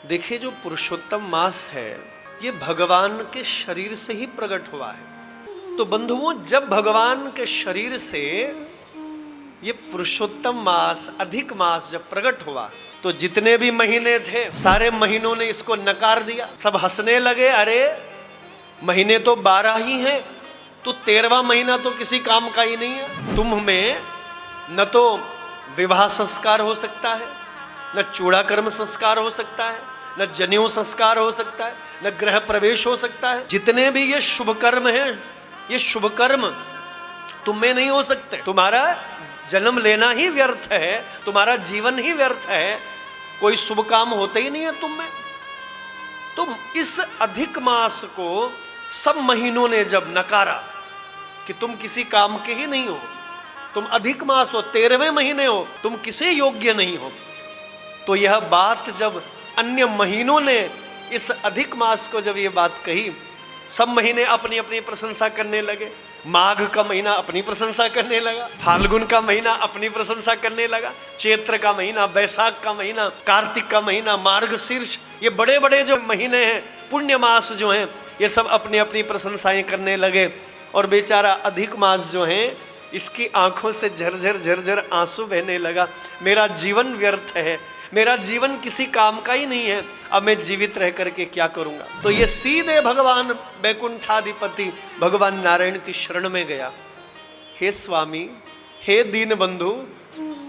देखिए, जो पुरुषोत्तम मास है ये भगवान के शरीर से ही प्रकट हुआ है। तो बंधुओं, जब भगवान के शरीर से ये पुरुषोत्तम मास, अधिक मास जब प्रकट हुआ तो जितने भी महीने थे सारे महीनों ने इसको नकार दिया। सब हंसने लगे, अरे महीने तो 12 ही हैं, तो 13वां महीना तो किसी काम का ही नहीं है। तुम में न तो विवाह संस्कार हो सकता है, न चूड़ाकर्म संस्कार हो सकता है, न जनेऊ संस्कार हो सकता है, न गृह प्रवेश हो सकता है। जितने भी ये शुभ कर्म हैं, ये शुभ कर्म तुम में नहीं हो सकते। तुम्हारा जन्म लेना ही व्यर्थ है, तुम्हारा जीवन ही व्यर्थ है, कोई शुभ काम होते ही नहीं है तुम में। तो इस अधिक मास को सब महीनों ने जब नकारा कि तुम किसी काम के ही नहीं हो, तुम अधिक मास हो, 13वें महीने हो, तुम किसी योग्य नहीं हो, तो यह बात जब अन्य महीनों ने इस अधिक मास को जब ये बात कही, सब महीने अपनी अपनी प्रशंसा करने लगे। माघ का महीना अपनी प्रशंसा करने लगा, फाल्गुन का महीना अपनी प्रशंसा करने लगा, चैत्र का महीना, बैसाख का महीना, कार्तिक का महीना, मार्गशीर्ष, ये बड़े बड़े जो महीने हैं, पुण्य मास जो हैं, ये सब अपनी अपनी प्रशंसाएं करने लगे। और बेचारा अधिक मास जो है, इसकी आंखों से झरझर झरझर आंसू बहने लगा। मेरा जीवन व्यर्थ है, मेरा जीवन किसी काम का ही नहीं है, अब मैं जीवित रह करके क्या करूंगा। तो ये सीधे भगवान वैकुंठाधिपति भगवान नारायण की शरण में गया। हे स्वामी, हे दीन बंधु,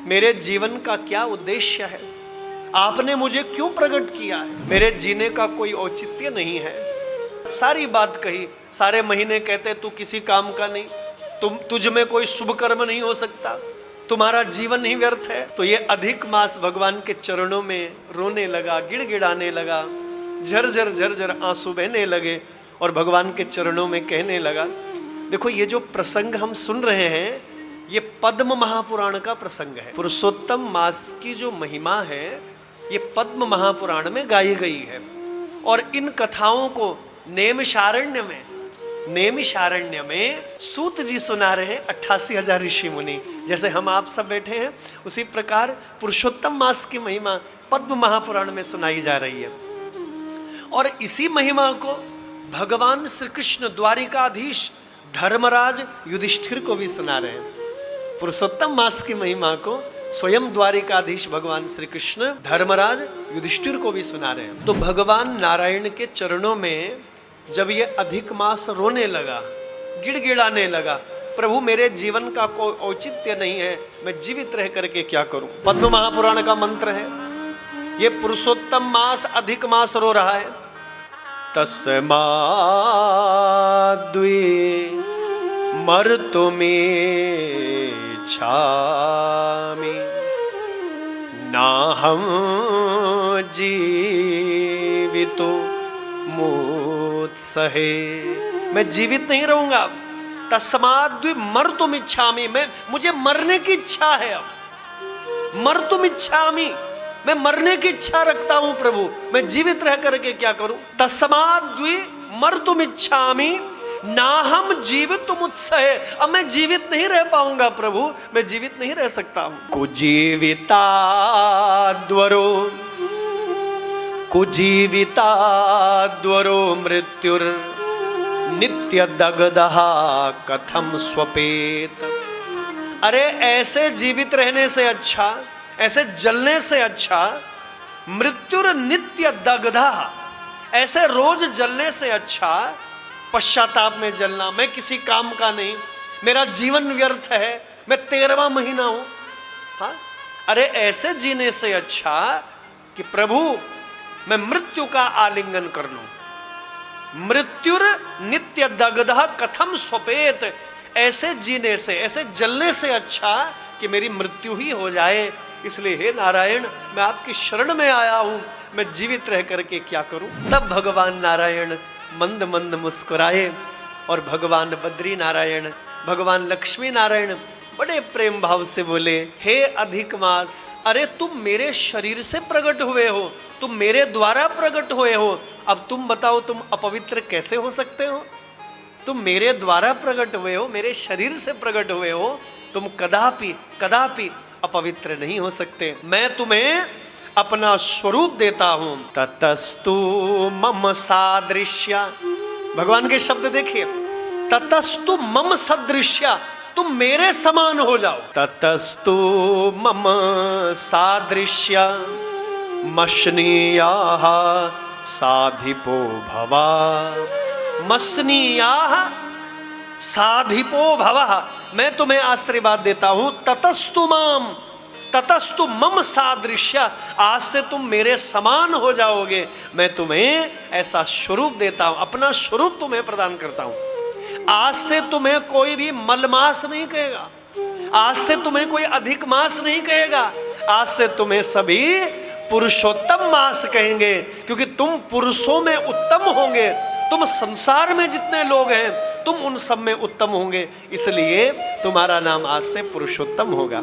मेरे जीवन का क्या उद्देश्य है? आपने मुझे क्यों प्रकट किया है? मेरे जीने का कोई औचित्य नहीं है। सारी बात कही, सारे महीने कहते तू किसी काम का नहीं, तुझ में कोई शुभ कर्म नहीं हो सकता, तुम्हारा जीवन ही व्यर्थ है। तो ये अधिक मास भगवान के चरणों में रोने लगा, गिड़गिड़ाने लगा, झरझर झरझर आंसू बहने लगे और भगवान के चरणों में कहने लगा। देखो, ये जो प्रसंग हम सुन रहे हैं, ये पद्म महापुराण का प्रसंग है। पुरुषोत्तम मास की जो महिमा है ये पद्म महापुराण में गाई गई है। और इन कथाओं को नैमिषारण्य में सूत जी सुना रहे हैं, 88,000 ऋषि मुनि। जैसे हम आप सब बैठे हैं, उसी प्रकार पुरुषोत्तम मास की महिमा पद्म महापुराण में सुनाई जा रही है। और इसी महिमा को भगवान श्री कृष्ण द्वारिकाधीश धर्मराज युधिष्ठिर को भी सुना रहे हैं। पुरुषोत्तम मास की महिमा को स्वयं द्वारिकाधीश भगवान श्री कृष्ण धर्मराज युधिष्ठिर को भी सुना रहे हैं। तो भगवान नारायण के चरणों में जब ये अधिक मास रोने लगा, गिड़गिड़ाने लगा, प्रभु मेरे जीवन का कोई औचित्य नहीं है, मैं जीवित रह करके क्या करूं। पद्म महापुराण का मंत्र है, ये पुरुषोत्तम मास अधिक मास रो रहा है। तस्माद्वे मर्तुमेच्छामि नाहं जीवितो मुत्सहे, मैं जीवित नहीं रहूंगा। तस्माद् मर्तुमिच्छामि, मुझे मरने की इच्छा है। अब मर्तुमिच्छामि, मैं मरने की इच्छा रखता हूं प्रभु, मैं जीवित रह करके क्या करूं। तस्माद् मर्तुमिच्छामि नाहं जीवितुमुत्सहे, अब मैं जीवित नहीं रह पाऊंगा प्रभु, मैं जीवित नहीं रह सकता हूं। कुजीविताद्वरो मृत्युर नित्य दग्धः कथम स्वपेत। अरे ऐसे जीवित रहने से अच्छा, ऐसे जलने से अच्छा, मृत्युर नित्य दग्धः, ऐसे रोज जलने से अच्छा पश्चाताप में जलना, मैं किसी काम का नहीं, मेरा जीवन व्यर्थ है, मैं 13वां महीना हूं। हाँ, अरे ऐसे जीने से अच्छा कि प्रभु मैं मृत्यु का आलिंगन कर लूं। मृत्युर नित्य दग्धः कथम स्वपेत, ऐसे जीने से, ऐसे जलने से अच्छा कि मेरी मृत्यु ही हो जाए। इसलिए हे नारायण, मैं आपकी शरण में आया हूं, मैं जीवित रह करके क्या करूं। तब भगवान नारायण मंद मंद मुस्कुराए और भगवान बद्री नारायण, भगवान लक्ष्मी नारायण बड़े प्रेम भाव से बोले, हे अधिक मास, अरे तुम मेरे शरीर से प्रकट हुए हो, तुम मेरे द्वारा प्रकट हुए हो, अब तुम बताओ तुम अपवित्र कैसे हो सकते हो। तुम मेरे द्वारा प्रकट हुए हो, मेरे शरीर से प्रकट हुए हो, तुम कदापि कदापि अपवित्र नहीं हो सकते। मैं तुम्हें अपना स्वरूप देता हूं। ततस्तु मम सादृश्य, भगवान के शब्द देखिए, ततस्तु मम सदृश्य, तुम मेरे समान हो जाओ। ततस्तु मम सादृश्य मशनीयाः साधिपो भवा। मशनीयाः साधिपो भवः, मैं तुम्हें आशीर्वाद देता हूं। ततस्तु माम, ततस्तु मम सादृश्य, आज से तुम मेरे समान हो जाओगे। मैं तुम्हें ऐसा स्वरूप देता हूं, अपना स्वरूप तुम्हें प्रदान करता हूं। आज से तुम्हें कोई भी मलमास नहीं कहेगा, आज से तुम्हें कोई अधिक मास नहीं कहेगा, आज से तुम्हें सभी पुरुषोत्तम मास कहेंगे, क्योंकि तुम पुरुषों में उत्तम होंगे। तुम संसार में जितने लोग हैं तुम उन सब में उत्तम होंगे, इसलिए तुम्हारा नाम आज से पुरुषोत्तम होगा।